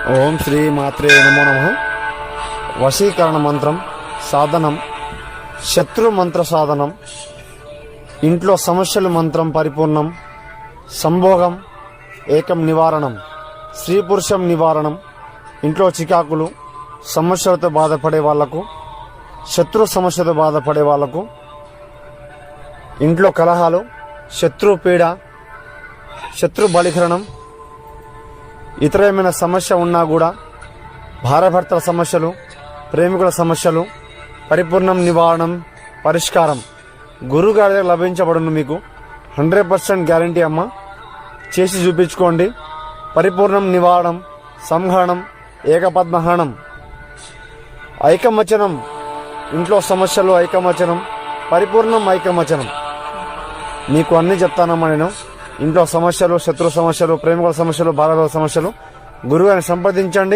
ఓం శ్రీ మాత్రే నమో నమః. వశీకరణ మంత్రం సాధనం, శత్రు మంత్ర సాధనం, ఇంట్లో సమస్యలు మంత్రం పరిపూర్ణం, సంభోగం ఏకం నివారణం, స్త్రీ పురుషం నివారణం, ఇంట్లో చికాకులు సమస్యలతో బాధపడే వాళ్లకు, శత్రు సమస్యతో బాధపడే వాళ్లకు, ఇంట్లో కలహాలు, శత్రు పీడ, శత్రు బలికరణం, ఇతర ఏమైనా సమస్య ఉన్నా కూడా భార్యాభర్తల సమస్యలు, ప్రేమికుల సమస్యలు పరిపూర్ణం నివారణం పరిష్కారం గురుగారి దగ్గర లభించబడును. మీకు 100% గ్యారంటీ అమ్మ. చేసి చూపించుకోండి. పరిపూర్ణం నివారణం, సంహరణం, ఏకపద్మహరణం, ఐకమచనం, ఇంట్లో సమస్యలు ఐకమచనం, పరిపూర్ణం ఐకమచనం. మీకు అన్నీ చెప్తానమ్మా నేను. ఇంట్లో సమస్యలు, శత్రు సమస్యలు, ప్రేమికుల సమస్యలు, భార్యాభర్తల సమస్యలు గురువుగారిని సంప్రదించండి.